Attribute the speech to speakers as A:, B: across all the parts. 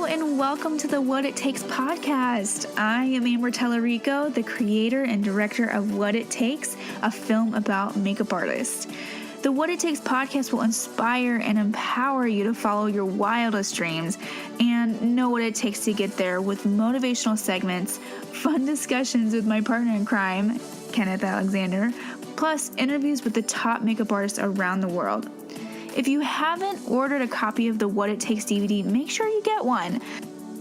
A: Hello and welcome to the What It Takes podcast. I am Amber Tellerico, the creator and director of What It Takes, a film about makeup artists. The What It Takes podcast will inspire and empower you to follow your wildest dreams and know what it takes to get there with motivational segments, fun discussions with my partner in crime, Kenneth Alexander, plus interviews with the top makeup artists around the world. If you haven't ordered a copy of the What It Takes DVD, make sure you get one.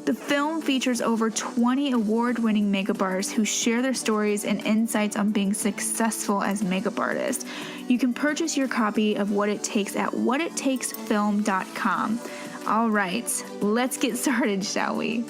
A: The film features over 20 award-winning makeup artists who share their stories and insights on being successful as makeup artists. You can purchase your copy of What It Takes at whatittakesfilm.com. All right, let's get started, shall we?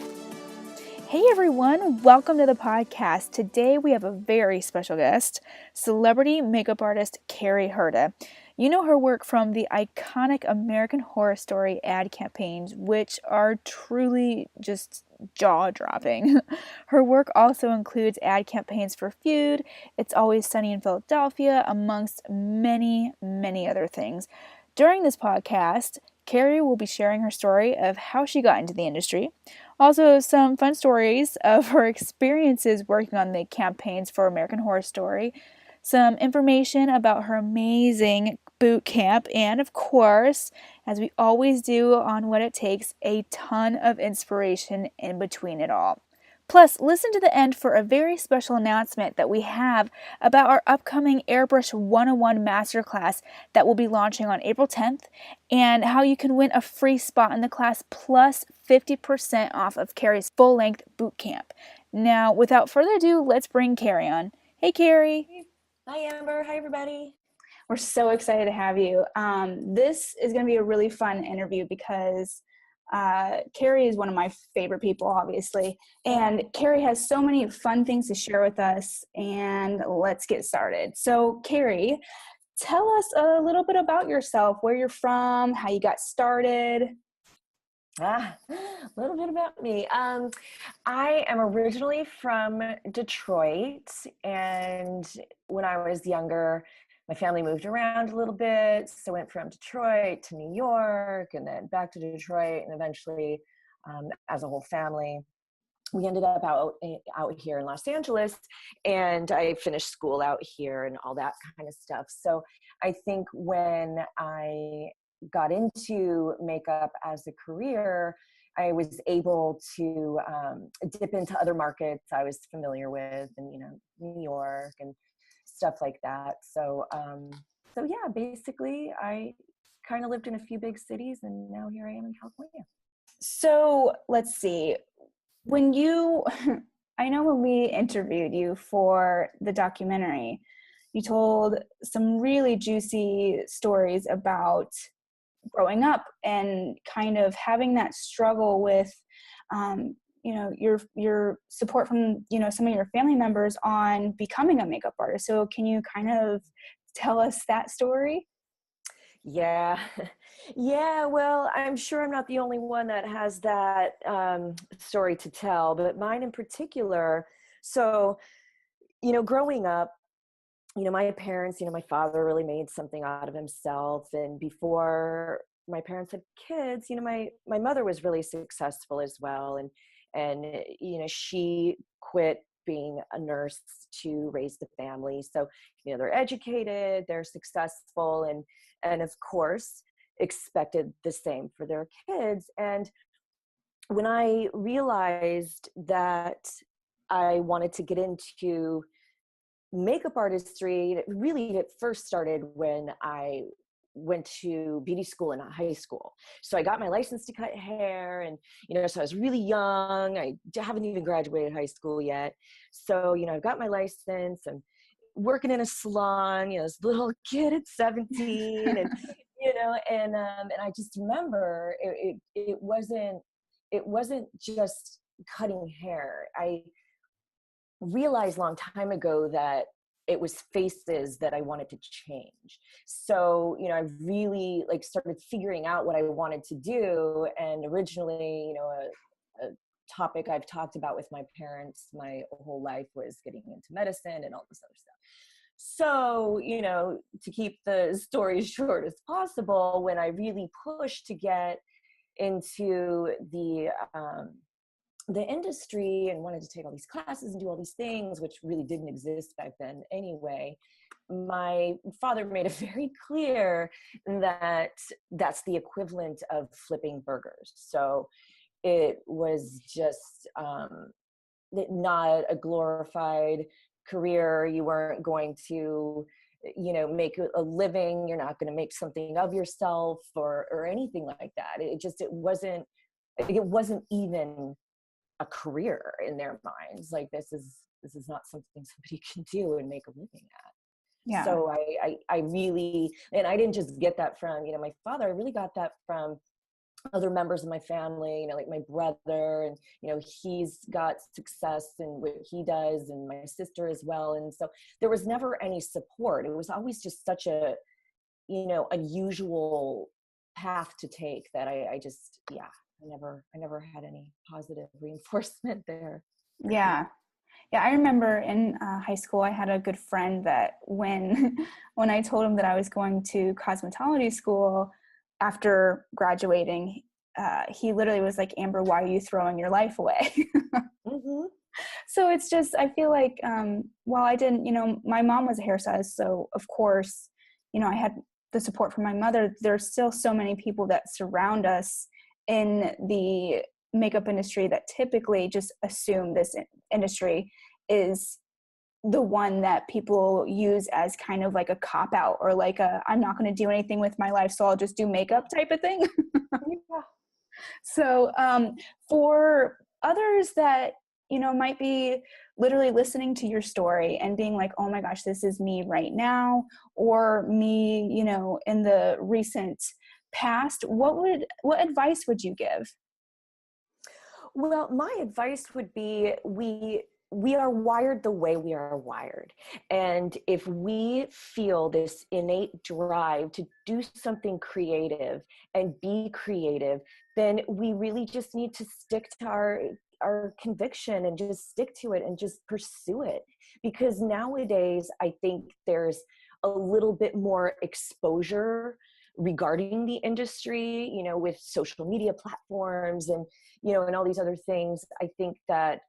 A: Hey everyone, welcome to the podcast. Today we have a very special guest, celebrity makeup artist Kerry Herta. You know her work from the iconic American Horror Story ad campaigns, which are truly just jaw-dropping. Her work also includes ad campaigns for Feud, It's Always Sunny in Philadelphia, amongst many, many other things. During this podcast, Kerry will be sharing her story of how she got into the industry, also some fun stories of her experiences working on the campaigns for American Horror Story, some information about her amazing boot camp, and of course, as we always do on What It Takes, a ton of inspiration in between it all. Plus, listen to the end for a very special announcement that we have about our upcoming Airbrush 101 Masterclass that will be launching on April 10th, and how you can win a free spot in the class plus 50% off of Kerry's full-length boot camp. Now, without further ado, let's bring Kerry on. Hey, Kerry.
B: Hi, Amber. Hi, everybody.
A: We're so excited to have you. This is going to be a really fun interview because Kerry is one of my favorite people, obviously. And Kerry has so many fun things to share with us. And let's get started. So, Kerry, tell us a little bit about yourself, where you're from, how you got started.
B: A little bit about me. I am originally from Detroit, and when I was younger, my family moved around a little bit. So I went from Detroit to New York and then back to Detroit, and eventually, as a whole family, we ended up out here in Los Angeles, and I finished school out here and all that kind of stuff. So I think when I got into makeup as a career, I was able to dip into other markets I was familiar with, and New York and stuff like that. So yeah, basically I kind of lived in a few big cities, and now here I am in California.
A: So let's see, I know when we interviewed you for the documentary, you told some really juicy stories about growing up and kind of having that struggle with, your support from, some of your family members on becoming a makeup artist. So can you kind of tell us that story?
B: Yeah. Well, I'm sure I'm not the only one that has that story to tell, but mine in particular. So, growing up, my parents, my father really made something out of himself. And before my parents had kids, my mother was really successful as well. And she quit being a nurse to raise the family. So, they're educated, they're successful, and of course expected the same for their kids. And when I realized that I wanted to get into makeup artistry, it first started when I went to beauty school in high school. So I got my license to cut hair, and so I was really young. I haven't even graduated high school yet. So I've got my license and working in a salon, this little kid at 17, and and I just remember it wasn't just cutting hair. I realized a long time ago that it was faces that I wanted to change. So, I really started figuring out what I wanted to do. And originally, a topic I've talked about with my parents my whole life was getting into medicine and all this other stuff. So, to keep the story short as possible, when I really pushed to get into the industry and wanted to take all these classes and do all these things, which really didn't exist back then anyway, my father made it very clear that that's the equivalent of flipping burgers. So it was just not a glorified career. You weren't going to, make a living. You're not going to make something of yourself or anything like that. It wasn't even a career in their minds. Like, this is not something somebody can do and make a living at.
A: Yeah.
B: So I really, and I didn't just get that from, my father. I really got that from other members of my family, like my brother, and, he's got success in what he does, and my sister as well. And so there was never any support. It was always just such a, unusual path to take that I never had any positive reinforcement there.
A: Yeah. Yeah, I remember in high school, I had a good friend that when I told him that I was going to cosmetology school after graduating, he literally was like, "Amber, why are you throwing your life away?"
B: Mm-hmm.
A: So it's just, I feel like, while I didn't, my mom was a hairstylist, so of course, I had the support from my mother. There's still so many people that surround us in the makeup industry that typically just assume this industry is the one that people use as kind of like a cop out, or like I'm not going to do anything with my life, so I'll just do makeup type of thing.
B: Yeah.
A: So for others that, might be literally listening to your story and being like, oh my gosh, this is me right now, or me, in the recent past, what advice would you give?
B: Well, my advice would be we are wired the way we are wired. And if we feel this innate drive to do something creative and be creative, then we really just need to stick to our conviction and just stick to it and just pursue it. Because nowadays, I think there's a little bit more exposure regarding the industry, with social media platforms and, and all these other things. I think that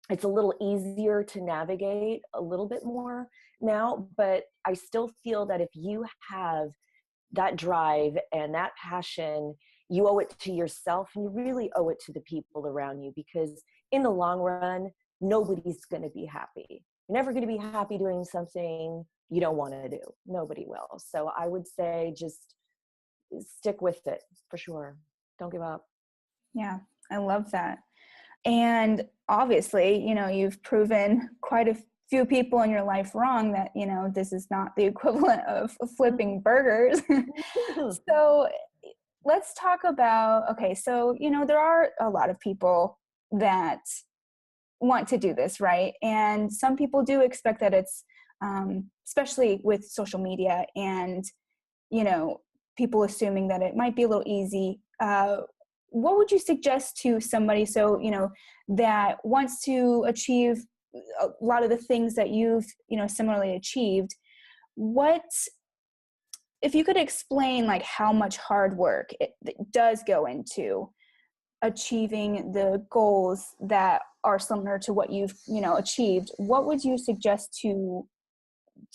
B: it's a little easier to navigate a little bit more now, but I still feel that if you have that drive and that passion, you owe it to yourself, and you really owe it to the people around you, because in the long run, nobody's going to be happy. You're never going to be happy doing something you don't want to do. Nobody will. So I would say just stick with it for sure. Don't give up.
A: Yeah, I love that. And obviously, you've proven quite a few people in your life wrong that, this is not the equivalent of flipping burgers. So let's talk about, okay, so, there are a lot of people that want to do this, right? And some people do expect that it's, especially with social media and, people assuming that it might be a little easy. What would you suggest to somebody, so, that wants to achieve a lot of the things that you've, similarly achieved? What, if you could explain like how much hard work it does go into achieving the goals that are similar to what you've, achieved, what would you suggest to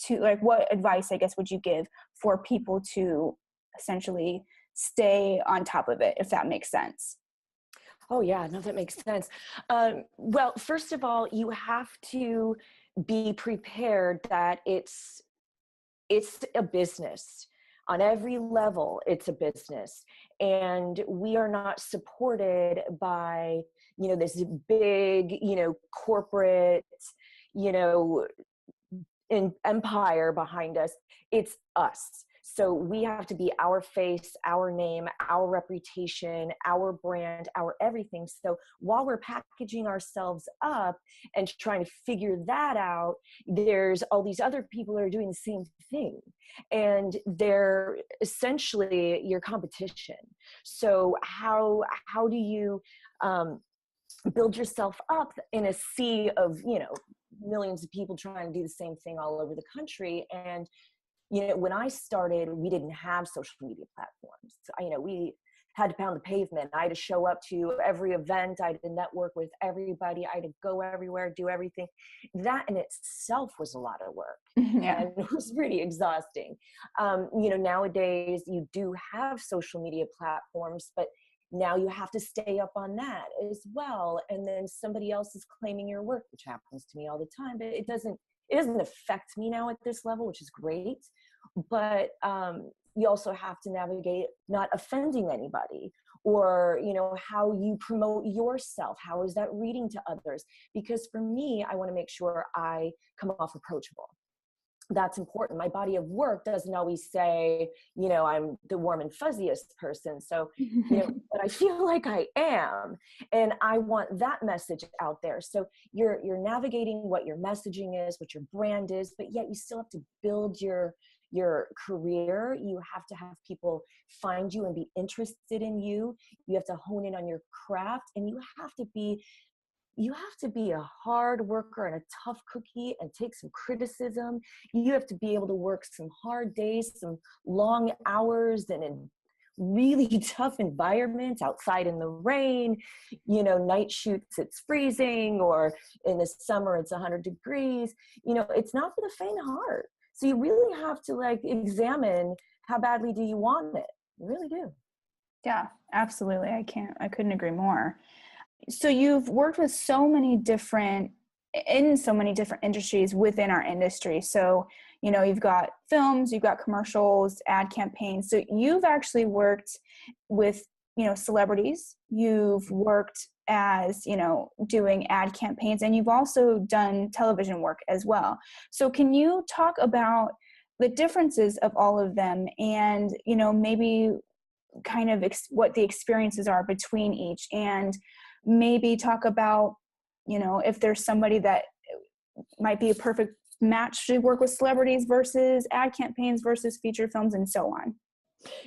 A: like, what advice, I guess, would you give for people to essentially stay on top of it, if that makes sense?
B: Oh yeah, no, that makes sense. Well, first of all, you have to be prepared that it's a business. On every level, it's a business. And we are not supported by, this big, corporate, empire behind us. It's us. So we have to be our face, our name, our reputation, our brand, our everything. So while we're packaging ourselves up and trying to figure that out, there's all these other people that are doing the same thing. And they're essentially your competition. So how do you build yourself up in a sea of, millions of people trying to do the same thing all over the country? And when I started, we didn't have social media platforms. We had to pound the pavement. I had to show up to every event. I had to network with everybody. I had to go everywhere, do everything. That in itself was a lot of work.
A: Yeah.
B: And it was pretty exhausting. Nowadays you do have social media platforms, but now you have to stay up on that as well. And then somebody else is claiming your work, which happens to me all the time, but it doesn't affect me now at this level, which is great. But you also have to navigate not offending anybody, or how you promote yourself. How is that reading to others? Because for me, I want to make sure I come off approachable. That's important. My body of work doesn't always say, I'm the warm and fuzziest person. So, but I feel like I am, and I want that message out there. So you're navigating what your messaging is, what your brand is, but yet you still have to build your career. You have to have people find you and be interested in you. You have to hone in on your craft, and you have to be a hard worker and a tough cookie and take some criticism. You have to be able to work some hard days, some long hours, and in really tough environments, outside in the rain, night shoots, it's freezing, or in the summer, it's 100 degrees. It's not for the faint of heart. So you really have to examine, how badly do you want it? You really do.
A: Yeah, absolutely. I couldn't agree more. So you've worked with so many different industries within our industry. So, you've got films, you've got commercials, ad campaigns. So you've actually worked with, celebrities. You've worked as, doing ad campaigns, and you've also done television work as well. So can you talk about the differences of all of them, and, maybe kind of what the experiences are between each, and maybe talk about, if there's somebody that might be a perfect match to work with celebrities versus ad campaigns versus feature films, and so on.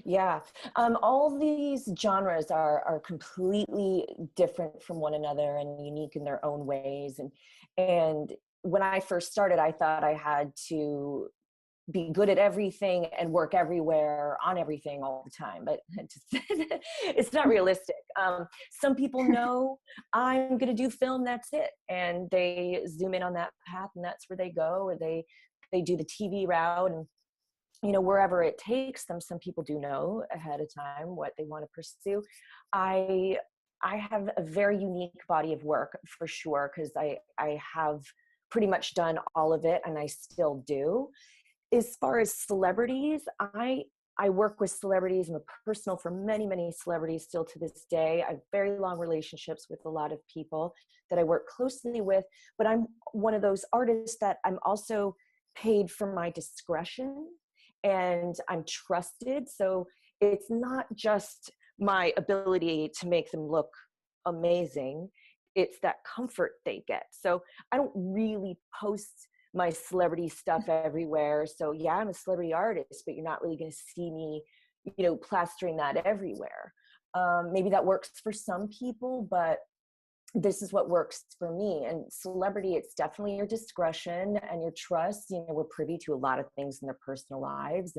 B: Yeah. All these genres are completely different from one another and unique in their own ways. And when I first started, I thought I had to be good at everything and work everywhere on everything all the time, but it's not realistic. Some people know I'm going to do film, that's it. And they zoom in on that path, and that's where they go, or they do the TV route, and wherever it takes them. Some people do know ahead of time what they want to pursue. I have a very unique body of work for sure, because I have pretty much done all of it, and I still do. As far as celebrities, I work with celebrities. I'm a personal for many, many celebrities still to this day. I have very long relationships with a lot of people that I work closely with, but I'm one of those artists that I'm also paid for my discretion, and I'm trusted. So it's not just my ability to make them look amazing. It's that comfort they get. So I don't really post my celebrity stuff everywhere. So yeah, I'm a celebrity artist, but you're not really going to see me, plastering that everywhere. Maybe that works for some people, but this is what works for me. And celebrity, it's definitely your discretion and your trust. We're privy to a lot of things in their personal lives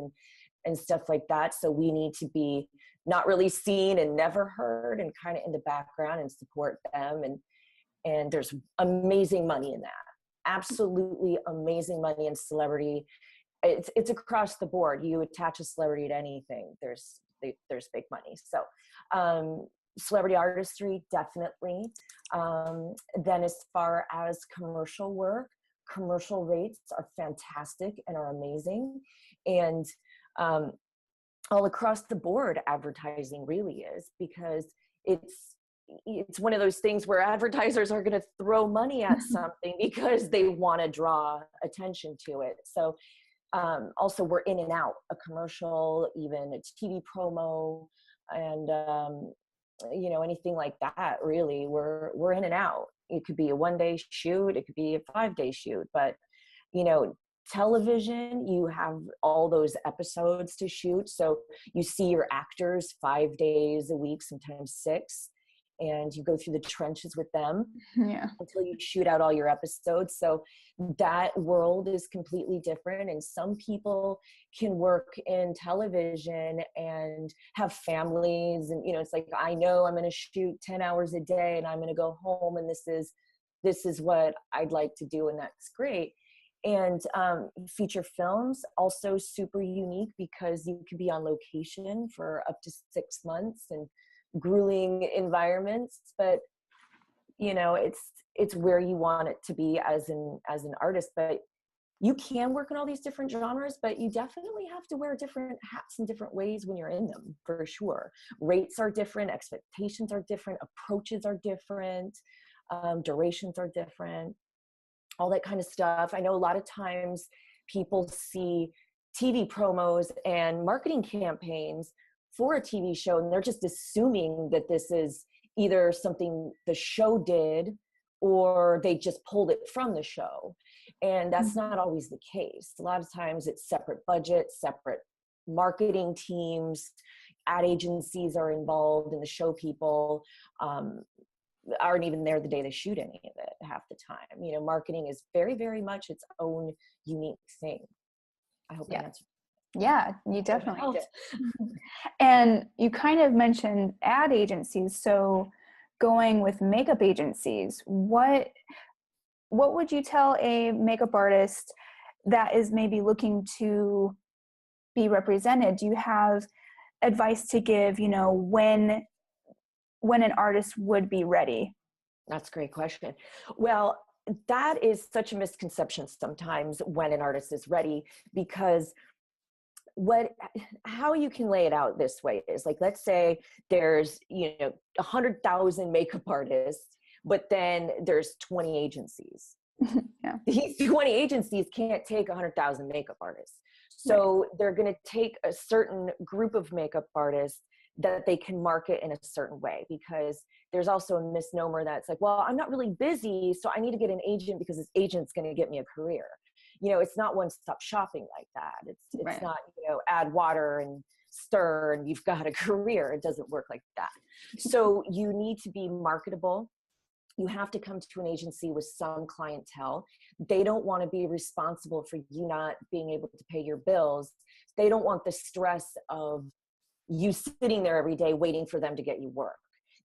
B: and stuff like that. So we need to be not really seen and never heard, and kind of in the background and support them. And there's amazing money in that. Absolutely amazing money in celebrity. It's across the board. You attach a celebrity to anything, there's big money. So celebrity artistry, definitely. Then as far as commercial work, commercial rates are fantastic and are amazing. And all across the board, advertising really is, because it's one of those things where advertisers are going to throw money at something because they want to draw attention to it. So also we're in and out, a commercial, even a TV promo, and anything like that, really, we're in and out. It could be a 1-day shoot, it could be a 5-day shoot, but television, you have all those episodes to shoot. So you see your actors 5 days a week, sometimes 6. and you go through the trenches with them
A: Yeah.
B: until you shoot out all your episodes. So that world is completely different. And some people can work in television and have families. And, it's like, I know I'm going to shoot 10 hours a day and I'm going to go home, and this is what I'd like to do. And that's great. And feature films, also super unique because you could be on location for up to 6 months and grueling environments, but it's where you want it to be as an artist. But you can work in all these different genres, but you definitely have to wear different hats in different ways when you're in them, for sure. Rates are different, expectations are different, approaches are different, durations are different, all that kind of stuff. I know a lot of times people see TV promos and marketing campaigns for a TV show, and they're just assuming that this is either something the show did or they just pulled it from the show. And that's not always the case. A lot of times it's separate budgets, separate marketing teams, ad agencies are involved, and the show people aren't even there the day they shoot any of it half the time. Marketing is very, very much its own unique thing. I hope that answers.
A: Yeah, you definitely did. And you kind of mentioned ad agencies. So going with makeup agencies, what would you tell a makeup artist that is maybe looking to be represented? Do you have advice to give, when an artist would be ready?
B: That's a great question. Well, that is such a misconception sometimes, when an artist is ready, because how you can lay it out this way is like, let's say there's 100,000 makeup artists, but then there's 20 agencies.
A: Yeah.
B: These 20 agencies can't take 100,000 makeup artists. So they're going to take a certain group of makeup artists that they can market in a certain way, because there's also a misnomer that's like, well, I'm not really busy, so I need to get an agent because this agent's going to get me a career. It's not one-stop shopping like that. It's not, add water and stir and you've got a career. It doesn't work like that. So you need to be marketable. You have to come to an agency with some clientele. They don't want to be responsible for you not being able to pay your bills. They don't want the stress of you sitting there every day waiting for them to get you work.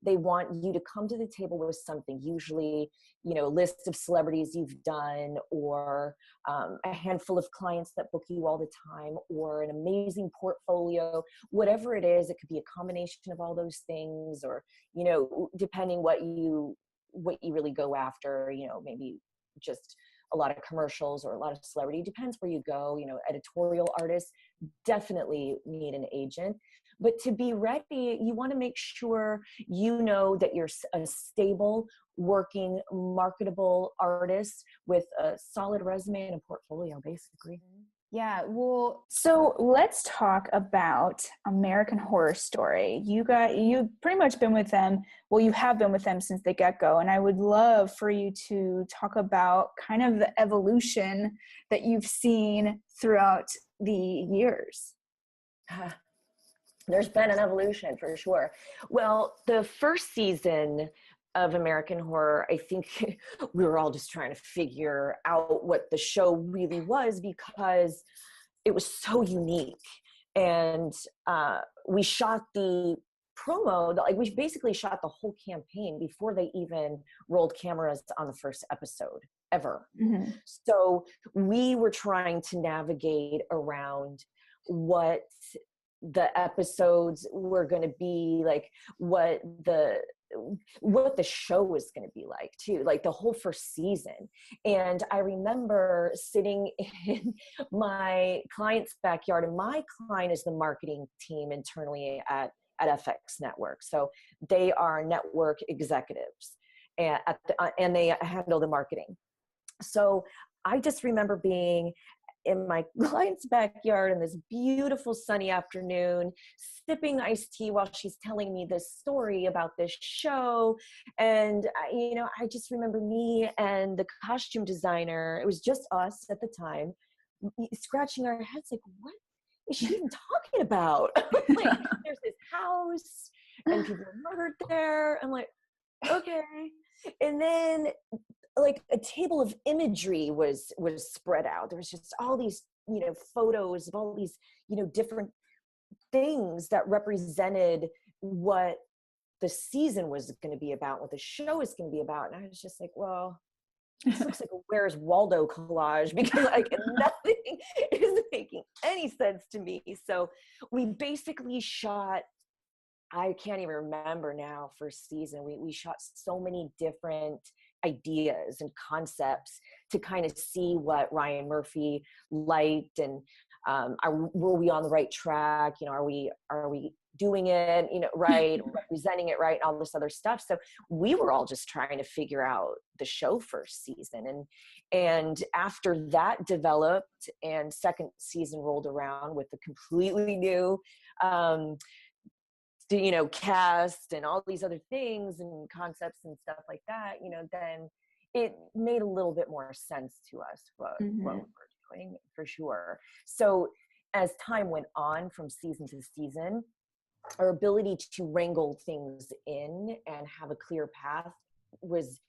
B: They want you to come to the table with something, usually, a list of celebrities you've done, or a handful of clients that book you all the time, or an amazing portfolio, whatever it is. It could be a combination of all those things, or, depending what you really go after, maybe just a lot of commercials or a lot of celebrity, depends where you go. Editorial artists definitely need an agent. But to be ready, you want to make sure that you're a stable, working, marketable artist with a solid resume and a portfolio, basically.
A: Yeah, well, so let's talk about American Horror Story. You've pretty much been with them. Well, you have been with them since the get-go, and I would love for you to talk about kind of the evolution that you've seen throughout the years.
B: There's been an evolution for sure. Well, the first season of American Horror, I think we were all just trying to figure out what the show really was, because it was so unique. And we shot the promo, we basically shot the whole campaign before they even rolled cameras on the first episode ever. Mm-hmm. So we were trying to navigate around what the episodes were going to be like, what the show was going to be like too, like the whole first season. And I remember sitting in my client's backyard, and my client is the marketing team internally at FX Network. So they are network executives, and they handle the marketing. So I just remember being in my client's backyard in this beautiful sunny afternoon, sipping iced tea while she's telling me this story about this show. And, I just remember me and the costume designer, it was just us at the time, scratching our heads like, what is she even talking about? Like, there's this house and people are murdered there. I'm like, okay. And then like a table of imagery was spread out. There was just all these, photos of all these, different things that represented what the season was going to be about, what the show is going to be about. And I was just like, well, this looks like a Where's Waldo collage, because like nothing is making any sense to me. So we basically shot, I can't even remember now, first season, we shot so many different ideas and concepts to kind of see what Ryan Murphy liked, and were we on the right track? Are we doing it, right, representing it right, and all this other stuff. So we were all just trying to figure out the show first season, and after that developed and second season rolled around with a completely new cast and all these other things and concepts and stuff like that, then it made a little bit more sense to us what we were doing, for sure. So as time went on from season to season, our ability to wrangle things in and have a clear path was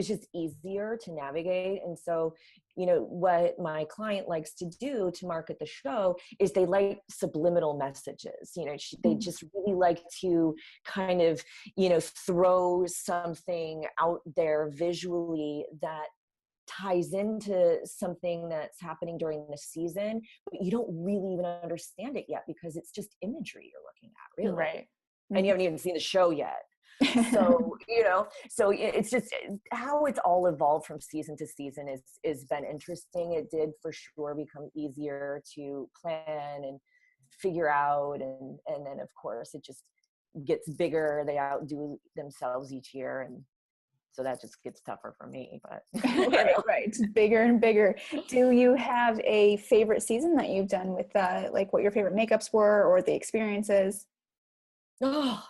B: just easier to navigate. And so, what my client likes to do to market the show is they like subliminal messages. They just really like to kind of, throw something out there visually that ties into something that's happening during the season, but you don't really even understand it yet because it's just imagery you're looking at, really.
A: Right.
B: And you haven't even seen the show yet. So, so it's just how it's all evolved from season to season is been interesting. It did for sure become easier to plan and figure out. And then of course it just gets bigger. They outdo themselves each year. And so that just gets tougher for me, but
A: right. It's bigger and bigger. Do you have a favorite season that you've done with like what your favorite makeups were or the experiences?
B: Oh,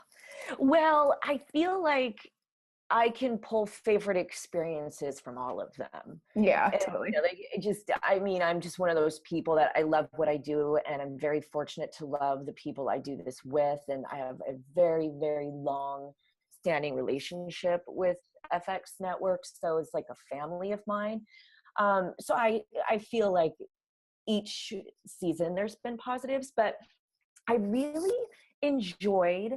B: well, I feel like I can pull favorite experiences from all of them.
A: Yeah,
B: And,
A: totally.
B: I'm just one of those people that I love what I do, and I'm very fortunate to love the people I do this with. And I have a very, very long standing relationship with FX Networks. So it's like a family of mine. So I feel like each season there's been positives, but I really enjoyed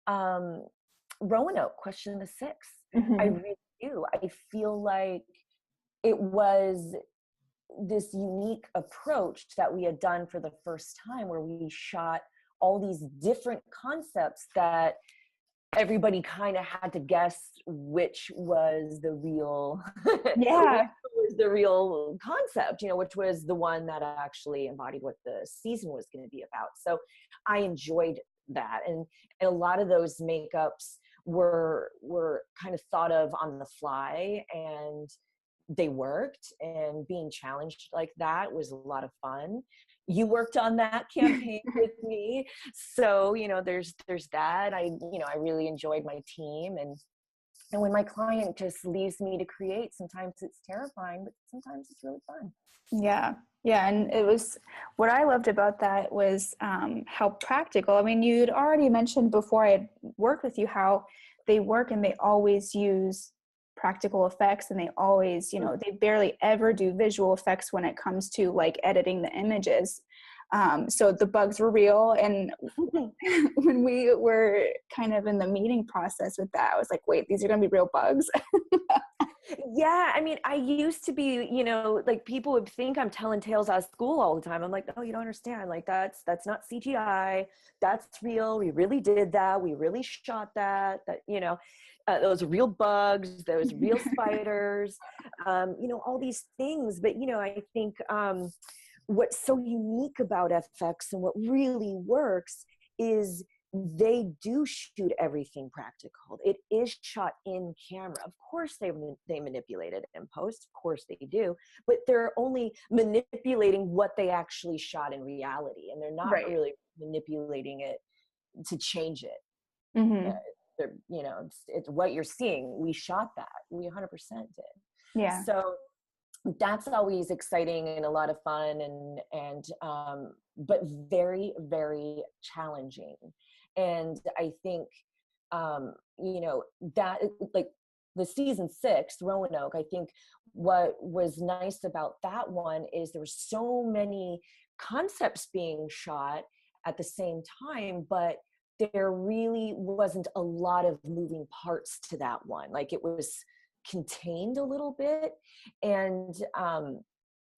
B: Roanoke, Question the Six. I really do. I feel like it was this unique approach that we had done for the first time, where we shot all these different concepts that everybody kind of had to guess which was the real
A: Yeah.
B: was the real concept, which was the one that actually embodied what the season was going to be about. So I enjoyed that, and a lot of those makeups were kind of thought of on the fly, and they worked, and being challenged like that was a lot of fun. You worked on that campaign with me, so there's that. I really enjoyed my team, and when my client just leaves me to create, sometimes it's terrifying, but sometimes it's really fun.
A: Yeah. And it was, what I loved about that was how practical. I mean, you'd already mentioned before I had worked with you how they work, and they always use practical effects, and they always, they barely ever do visual effects when it comes to like editing the images. So the bugs were real. And when we were kind of in the meeting process with that, I was like, wait, these are going to be real bugs.
B: Yeah, I mean, I used to be, like people would think I'm telling tales out of school all the time. I'm like, no, you don't understand. Like that's not CGI. That's real. We really did that. We really shot that. Those real bugs, those real spiders, all these things. But, I think what's so unique about FX and what really works is they do shoot everything practical. It is shot in camera. Of course they manipulate it in post. Of course they do, but they're only manipulating what they actually shot in reality, and they're not really manipulating it to change it. It's what you're seeing. We shot that. We 100% did.
A: Yeah.
B: So that's always exciting and a lot of fun, and but very, very challenging. And I think that like the season 6 Roanoke, I think what was nice about that one is there were so many concepts being shot at the same time, but there really wasn't a lot of moving parts to that one. Like it was contained a little bit, and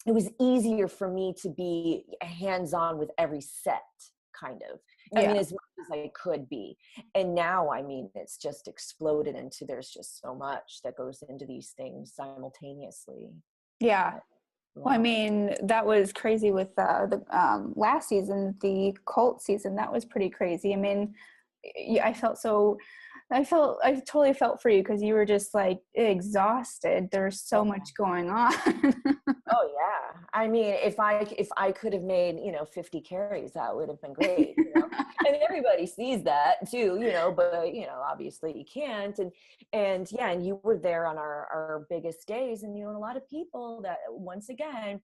B: it was easier for me to be hands-on with every set, kind of. I mean, as much as I could be. And now, I mean, it's just exploded into, there's just so much that goes into these things simultaneously.
A: Yeah. Well, I mean, that was crazy with the last season, the Colts season. That was pretty crazy. I mean, I totally felt for you because you were just like exhausted. There's so much going on.
B: Oh yeah. I mean, if I could have made, 50 Kerrys, that would have been great, and everybody sees that too, but, obviously you can't. And yeah, and you were there on our biggest days, and, and a lot of people that, once again,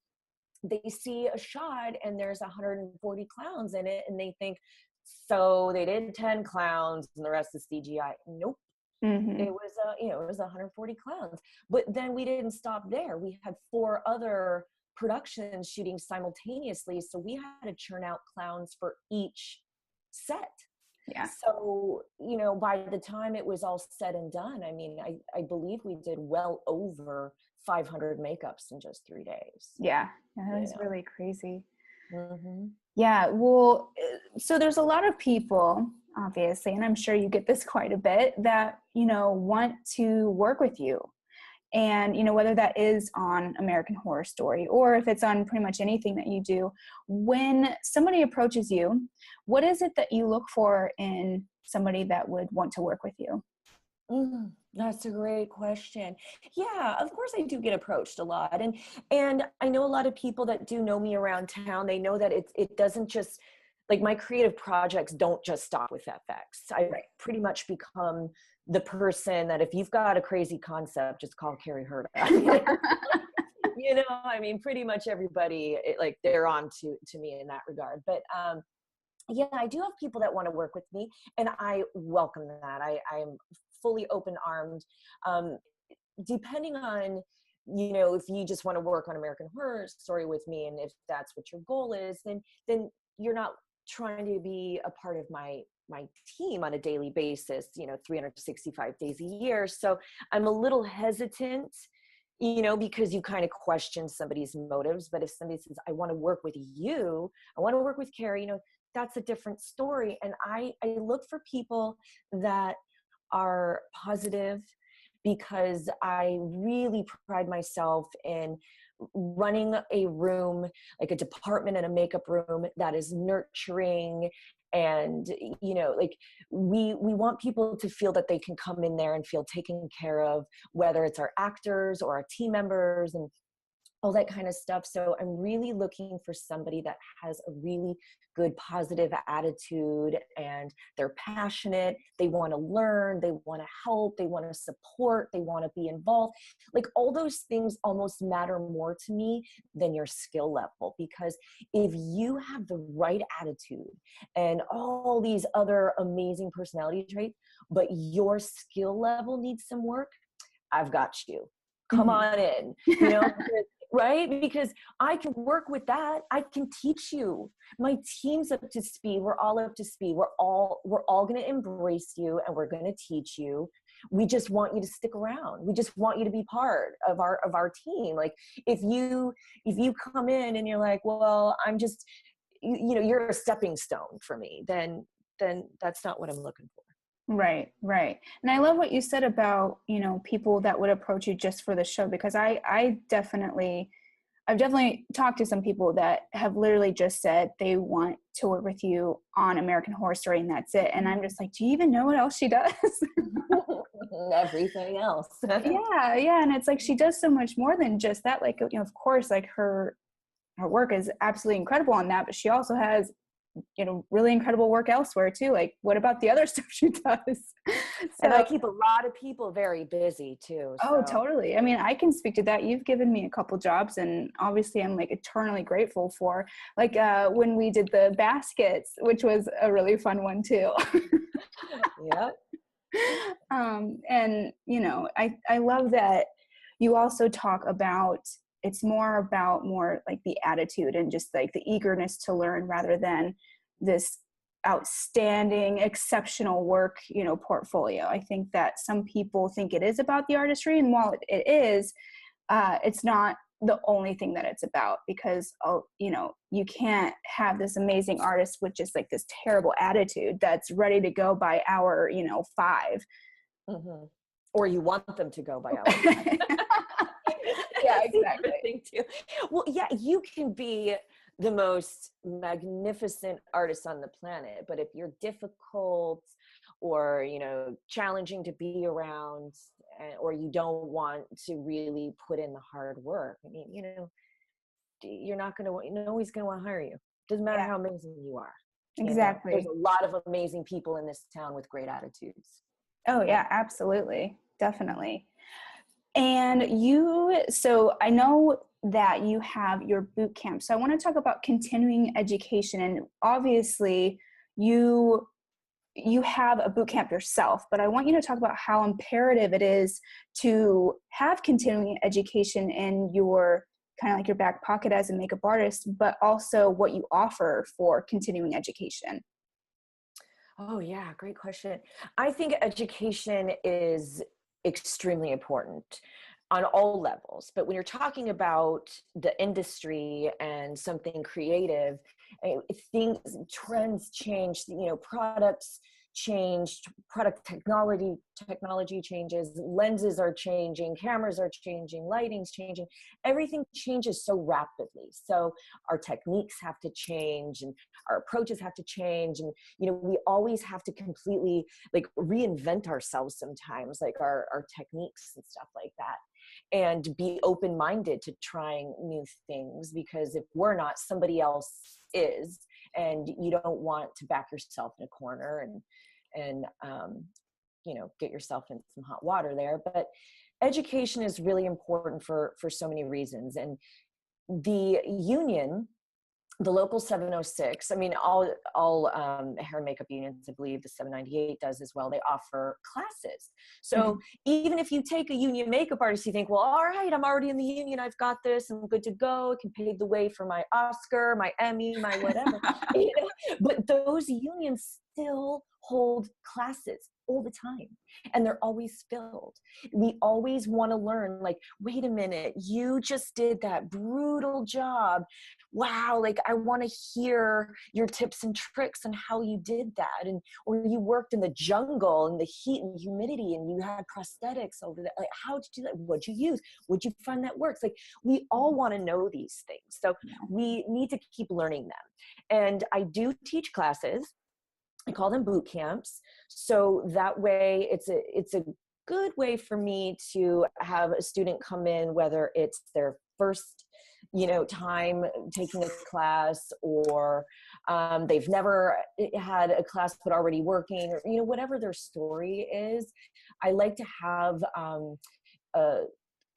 B: they see a shot and there's 140 clowns in it, and they think, so they did 10 clowns and the rest is CGI. Nope.
A: Mm-hmm.
B: It was it was 140 clowns. But then we didn't stop there. We had 4 other productions shooting simultaneously, so we had to churn out clowns for each set.
A: Yeah.
B: So, by the time it was all said and done, I mean, I believe we did well over 500 makeups in just 3 days.
A: Yeah, that was really crazy.
B: Mm-hmm.
A: Yeah, well, so there's a lot of people, obviously, and I'm sure you get this quite a bit, that, want to work with you. And, whether that is on American Horror Story or if it's on pretty much anything that you do, when somebody approaches you, what is it that you look for in somebody that would want to work with you?
B: That's a great question. Yeah, of course I do get approached a lot. And I know a lot of people that do know me around town. They know that it doesn't just, like, my creative projects don't just stop with FX. I pretty much become the person that if you've got a crazy concept, just call Kerry Herta. I mean, pretty much everybody, they're on to me in that regard. But yeah, I do have people that want to work with me, and I welcome that. I'm fully open-armed. Depending on, if you just want to work on American Horror Story with me, and if that's what your goal is, then you're not trying to be a part of my team on a daily basis, 365 days a year. So I'm a little hesitant, because you kind of question somebody's motives. But if somebody says, I want to work with you, I want to work with Kerry, that's a different story. And I look for people that are positive, because I really pride myself in running a room, like a department in a makeup room, that is nurturing. And, we want people to feel that they can come in there and feel taken care of, whether it's our actors or our team members and all that kind of stuff. So I'm really looking for somebody that has a really good positive attitude, and they're passionate. They want to learn, they want to help, they want to support, they want to be involved. Like, all those things almost matter more to me than your skill level, because if you have the right attitude and all these other amazing personality traits, but your skill level needs some work, I've got you. Come on in, right? Because I can work with that. I can teach you. My team's up to speed. We're all up to speed. We're all going to embrace you, and we're going to teach you. We just want you to stick around. We just want you to be part of our team. Like, if you come in and you're like, well, I'm just, you're a stepping stone for me, then that's not what I'm looking for.
A: Right. And I love what you said about, people that would approach you just for the show, because I've definitely talked to some people that have literally just said they want to work with you on American Horror Story, and that's it. And I'm just like, do you even know what else she does?
B: Everything else.
A: Yeah. And it's like, she does so much more than just that. Like, of course, like her work is absolutely incredible on that, but she also has, really incredible work elsewhere too. Like, what about the other stuff she does?
B: And I keep a lot of people very busy too. So.
A: Oh, totally. I mean, I can speak to that. You've given me a couple jobs, and obviously I'm like eternally grateful for, like, when we did the baskets, which was a really fun one too.
B: Yep.
C: And, you know, I love that you also talk about, it's more like the attitude and just like the eagerness to learn rather than this outstanding, exceptional work, you know, portfolio. I think that some people think it is about the artistry, and while it is, it's not the only thing that it's about, because, you know, you can't have this amazing artist with just like this terrible attitude that's ready to go by hour, you know, 5.
B: Mm-hmm. Or you want them to go by hour 5.
C: Yeah, exactly.
B: Too. Well, yeah, you can be the most magnificent artist on the planet, but if you're difficult or, you know, challenging to be around, or you don't want to really put in the hard work, I mean, you know, you're not going to, nobody's going to want to hire you. Doesn't matter how amazing you are.
C: Exactly.
B: You know, there's a lot of amazing people in this town with great attitudes.
C: Oh yeah, absolutely. Definitely. And so I know that you have your boot camp. So I want to talk about continuing education. And obviously you have a boot camp yourself, but I want you to talk about how imperative it is to have continuing education in your kind of like your back pocket as a makeup artist, but also what you offer for continuing education.
B: Oh yeah, great question. I think education is extremely important on all levels, but when you're talking about the industry and something creative, trends change, you know, products changed, product technology changes, lenses are changing, cameras are changing, lighting's changing, everything changes so rapidly. So our techniques have to change and our approaches have to change, and you know, we always have to completely like reinvent ourselves sometimes, like our techniques and stuff like that, and be open-minded to trying new things, because if we're not, somebody else is, and you don't want to back yourself in a corner and you know, get yourself in some hot water there. But education is really important for so many reasons. And the union, the local 706, I mean, all hair and makeup unions, I believe the 798 does as well, they offer classes. So even if you take a union makeup artist, you think, well, all right, I'm already in the union, I've got this, I'm good to go, it can pave the way for my Oscar, my Emmy, my whatever. You know? But those unions still hold classes all the time, and they're always filled. We always want to learn, like, wait a minute, you just did that brutal job, wow, like I want to hear your tips and tricks on how you did that. And or you worked in the jungle in the heat and humidity and you had prosthetics over there, like how'd you do that, what'd you use, would you find that works? Like we all want to know these things, so we need to keep learning them. And I do teach classes, I call them boot camps, so that way it's a good way for me to have a student come in, whether it's their first, you know, time taking a class, or they've never had a class but already working, or, you know, whatever their story is. I like to have a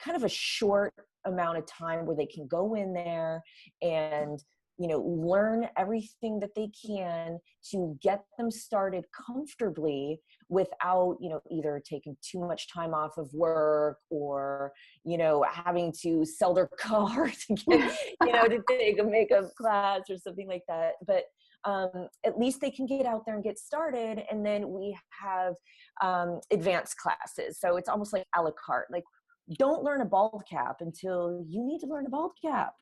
B: kind of a short amount of time where they can go in there and, you know, learn everything that they can to get them started comfortably without, you know, either taking too much time off of work or, you know, having to sell their car to get, you know, to take a makeup class or something like that. But at least they can get out there and get started. And then we have advanced classes. So it's almost like a la carte. Like, don't learn a bald cap until you need to learn a bald cap.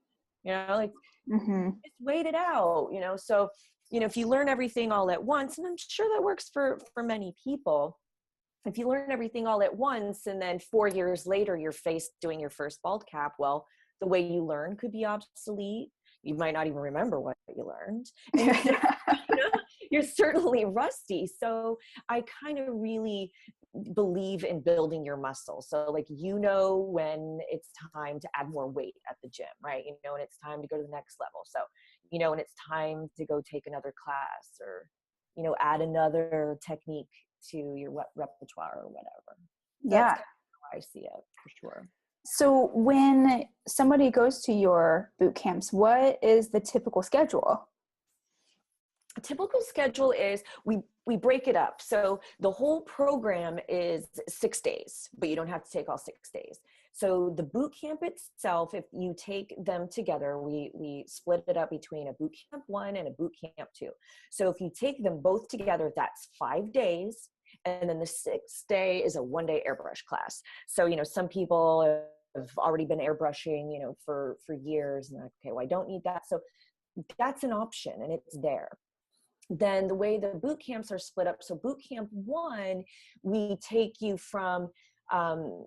B: You know, like just wait it out, you know? So, you know, if you learn everything all at once, and I'm sure that works for many people, if you learn everything all at once and then 4 years later you're faced doing your first bald cap, well, the way you learn could be obsolete. You might not even remember what you learned. And you know, you're certainly rusty. So I kind of really believe in building your muscle. So like, you know, when it's time to add more weight at the gym, right? You know, and it's time to go to the next level. So, you know, and it's time to go take another class, or, you know, add another technique to your repertoire or whatever. That's kind of how I see it, for sure.
C: So when somebody goes to your boot camps, what is the typical schedule?
B: A typical schedule is we we break it up. So the whole program is 6 days, but you don't have to take all 6 days. So the boot camp itself, if you take them together, we split it up between a boot camp 1 and a boot camp 2. So if you take them both together, that's 5 days. And then the 6th day is a 1-day airbrush class. So, you know, some people have already been airbrushing, you know, for years, and like, okay, well, I don't need that. So that's an option, and it's there. Then the way the boot camps are split up, so boot camp 1, we take you from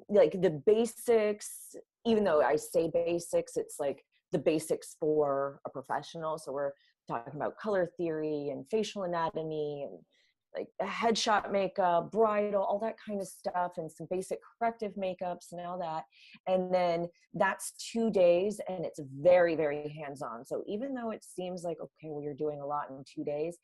B: like the basics, even though I say basics, it's like the basics for a professional. So we're talking about color theory and facial anatomy and like headshot makeup, bridal, all that kind of stuff, and some basic corrective makeups and all that. And then that's 2 days, and it's very, very hands-on. So even though it seems like, okay, well, you're doing a lot in 2 days,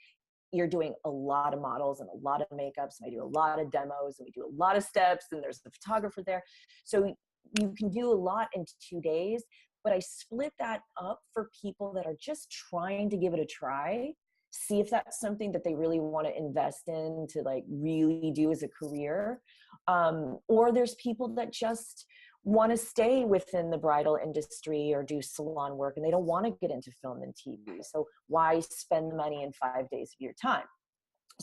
B: you're doing a lot of models and a lot of makeups, and I do a lot of demos, and we do a lot of steps, and there's the photographer there. So you can do a lot in 2 days, but I split that up for people that are just trying to give it a try, see if that's something that they really want to invest in to like really do as a career. Or there's people that just want to stay within the bridal industry or do salon work, and they don't want to get into film and TV. So why spend the money in 5 days of your time?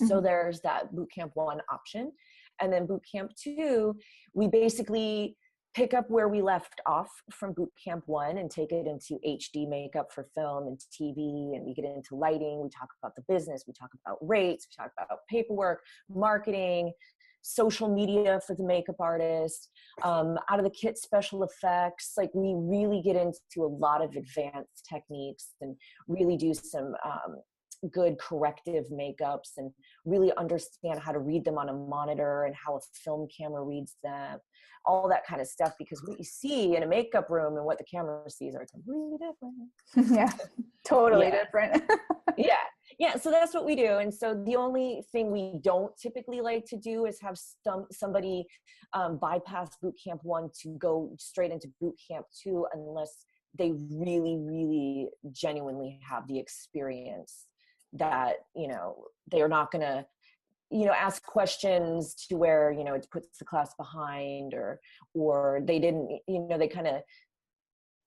B: So there's that boot camp 1 option. And then boot camp 2, we basically pick up where we left off from boot camp 1 and take it into HD makeup for film and TV, and we get into lighting, we talk about the business, we talk about rates, we talk about paperwork, marketing, social media for the makeup artist, out of the kit special effects. Like we really get into a lot of advanced techniques and really do some good corrective makeups and really understand how to read them on a monitor and how a film camera reads them, all that kind of stuff, because what you see in a makeup room and what the camera sees are completely different.
C: Yeah, totally different.
B: Yeah, so that's what we do. And so the only thing we don't typically like to do is have somebody bypass boot camp 1 to go straight into boot camp 2 unless they really, really genuinely have the experience that, you know, they are not going to, you know, ask questions to where, you know, it puts the class behind, or they didn't, you know, they kind of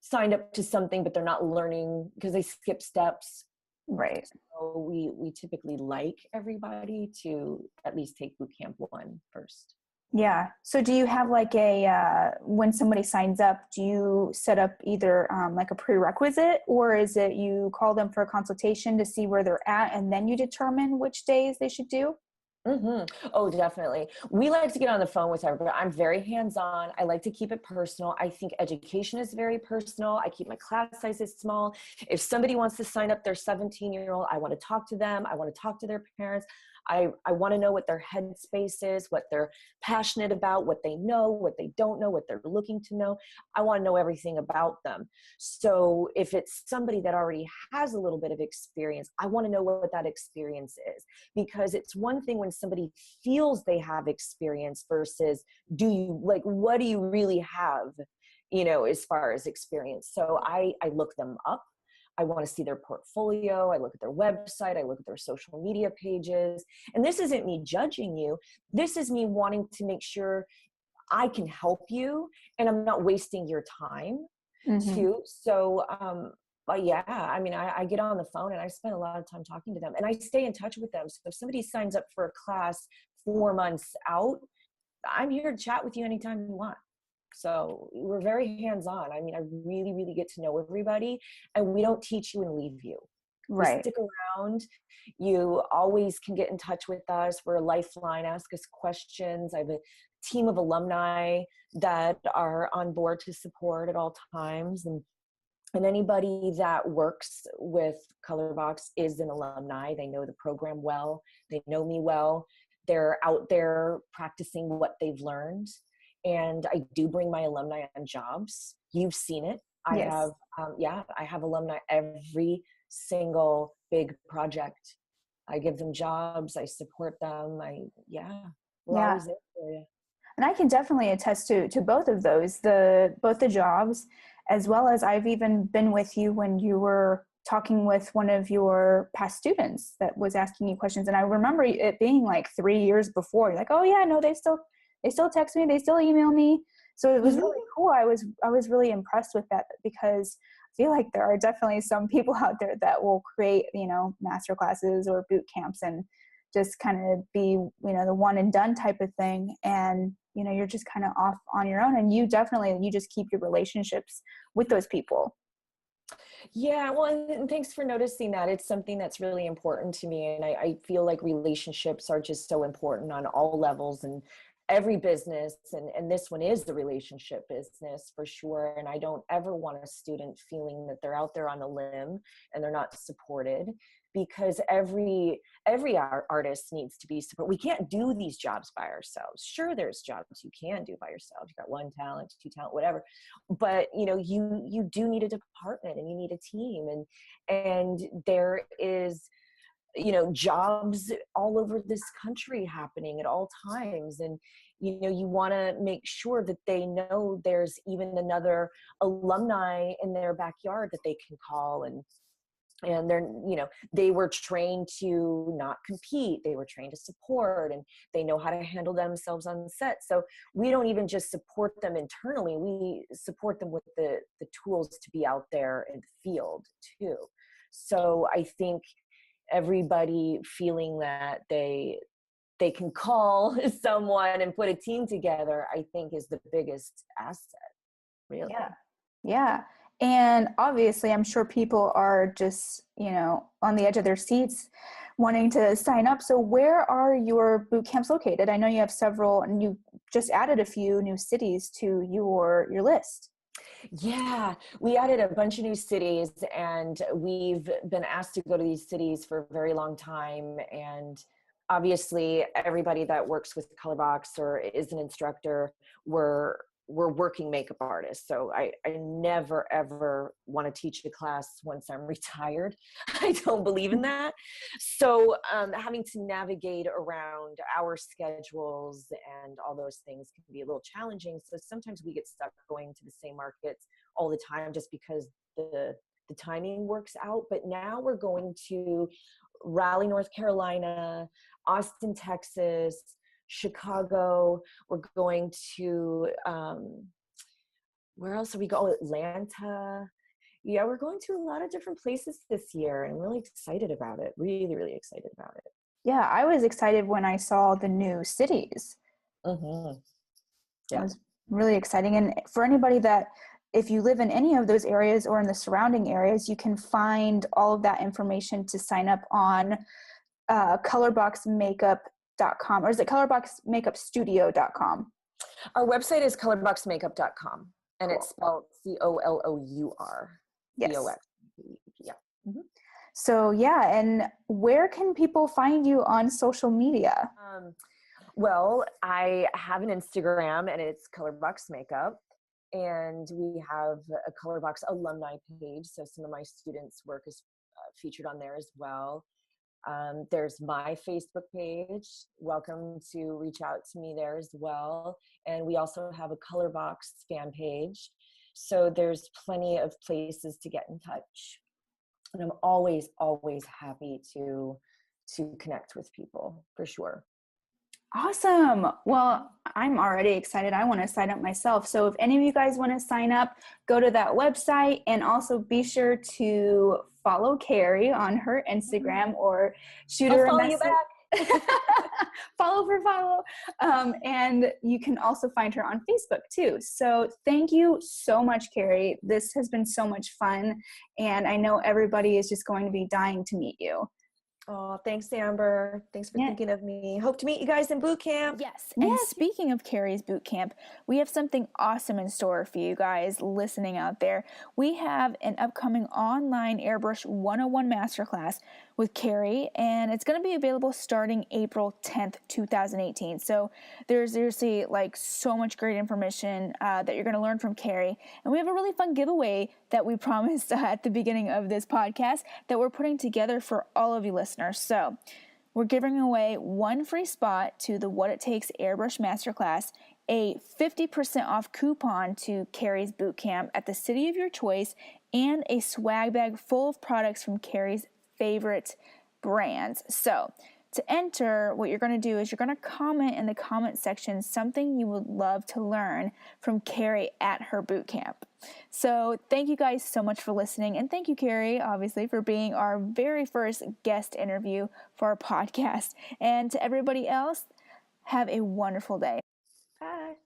B: signed up to something, but they're not learning because they skip steps.
C: Right.
B: So we typically like everybody to at least take boot camp 1 first.
C: Yeah. So do you have like when somebody signs up, do you set up either like a prerequisite, or is it you call them for a consultation to see where they're at and then you determine which days they should do?
B: Oh, definitely. We like to get on the phone with everybody. I'm very hands-on. I like to keep it personal. I think education is very personal. I keep my class sizes small. If somebody wants to sign up their 17-year-old, I want to talk to them. I want to talk to their parents. I want to know what their headspace is, what they're passionate about, what they know, what they don't know, what they're looking to know. I want to know everything about them. So if it's somebody that already has a little bit of experience, I want to know what that experience is, because it's one thing when somebody feels they have experience versus what do you really have, you know, as far as experience. So I look them up. I want to see their portfolio. I look at their website. I look at their social media pages. And this isn't me judging you. This is me wanting to make sure I can help you and I'm not wasting your time too. So, but yeah, I mean, I get on the phone and I spend a lot of time talking to them, and I stay in touch with them. So if somebody signs up for a class 4 months out, I'm here to chat with you anytime you want. So we're very hands-on. I mean, I really, really get to know everybody, and we don't teach you and leave you.
C: Right.
B: We stick around. You always can get in touch with us. We're a lifeline. Ask us questions. I have a team of alumni that are on board to support at all times. And anybody that works with Colourbox is an alumni. They know the program well. They know me well. They're out there practicing what they've learned. And I do bring my alumni on jobs. You've seen it. I have alumni every single big project. I give them jobs. I support them. We're always there for you.
C: And I can definitely attest to both of those, both the jobs, as well as I've even been with you when you were talking with one of your past students that was asking you questions. And I remember it being like 3 years before. You're like, oh yeah, no, they still text me, they still email me. So it was really cool. I was really impressed with that, because I feel like there are definitely some people out there that will create, master classes or boot camps and just kind of be, the one and done type of thing. And, you're just kind of off on your own, and you just keep your relationships with those people.
B: Yeah, well, and thanks for noticing that. It's something that's really important to me. And I feel like relationships are just so important on all levels and every business. And this one is the relationship business for sure. And I don't ever want a student feeling that they're out there on a limb and they're not supported, because every artist needs to be supported. We can't do these jobs by ourselves. Sure, there's jobs you can do by yourself. You got one talent, two talent, whatever. But you do need a department, and you need a team, and there is jobs all over this country happening at all times. And you want to make sure that they know there's even another alumni in their backyard that they can call, and they're, they were trained to not compete. They were trained to support, and they know how to handle themselves on set. So we don't even just support them internally. We support them with the tools to be out there in the field too. So I think everybody feeling that they can call someone and put a team together, I think is the biggest asset, really.
C: Yeah. And obviously, I'm sure people are just, on the edge of their seats wanting to sign up. So where are your boot camps located? I know you have several, and you just added a few new cities to your list.
B: Yeah, we added a bunch of new cities, and we've been asked to go to these cities for a very long time. And obviously, everybody that works with Colourbox or is an instructor, we're working makeup artists. So I never, ever want to teach a class once I'm retired. I don't believe in that. So having to navigate around our schedules and all those things can be a little challenging. So sometimes we get stuck going to the same markets all the time just because the timing works out. But now we're going to Raleigh, North Carolina, Austin, Texas, Chicago. We're going to, where else are we going? Atlanta. Yeah, we're going to a lot of different places this year, and I'm really excited about it. Really, really excited about it.
C: Yeah, I was excited when I saw the new cities.
B: Mm-hmm. Yeah.
C: It was really exciting. And for anybody that, if you live in any of those areas or in the surrounding areas, you can find all of that information to sign up on colourboxmakeup.com, or is it colourboxmakeupstudio.com?
B: Our website is colourboxmakeup.com, and it's spelled COLOUR.
C: Yes.
B: COX. Yeah. Mm-hmm.
C: So yeah, and where can people find you on social media?
B: Well, I have an Instagram, and it's Colourbox Makeup, and we have a Colourbox alumni page. So some of my students' work is featured on there as well. There's my Facebook page. Welcome to reach out to me there as well. And we also have a Colourbox fan page. So there's plenty of places to get in touch. And I'm always, always happy to connect with people, for sure.
C: Awesome. Well, I'm already excited. I want to sign up myself. So if any of you guys want to sign up, go to that website, and also be sure to follow Kerry on her Instagram or shoot her a message.
B: You back.
C: Follow for follow. And you can also find her on Facebook too. So thank you so much, Kerry. This has been so much fun. And I know everybody is just going to be dying to meet you.
B: Oh, thanks, Amber. Thanks for thinking of me. Hope to meet you guys in boot camp.
A: Yes. And speaking of Kerry's boot camp, we have something awesome in store for you guys listening out there. We have an upcoming online Airbrush 101 masterclass with Kerry, and it's going to be available starting April 10th, 2018. So there's seriously so much great information that you're going to learn from Kerry. And we have a really fun giveaway that we promised at the beginning of this podcast that we're putting together for all of you listeners. So we're giving away one free spot to the What It Takes Airbrush Masterclass, a 50% off coupon to Kerry's Bootcamp at the city of your choice, and a swag bag full of products from Kerry's favorite brands. So to enter, what you're going to do is you're going to comment in the comment section something you would love to learn from Kerry at her bootcamp. So thank you guys so much for listening, and thank you, Kerry, obviously, for being our very first guest interview for our podcast. And to everybody else, have a wonderful day.
B: Bye.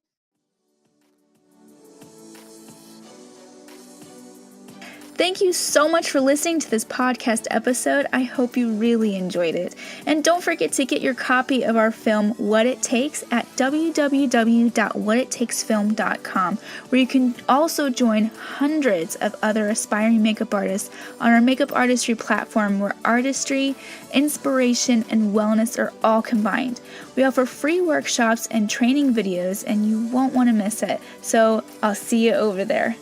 A: Thank you so much for listening to this podcast episode. I hope you really enjoyed it. And don't forget to get your copy of our film, What It Takes, at www.whatittakesfilm.com, where you can also join hundreds of other aspiring makeup artists on our makeup artistry platform, where artistry, inspiration, and wellness are all combined. We offer free workshops and training videos, and you won't want to miss it. So I'll see you over there.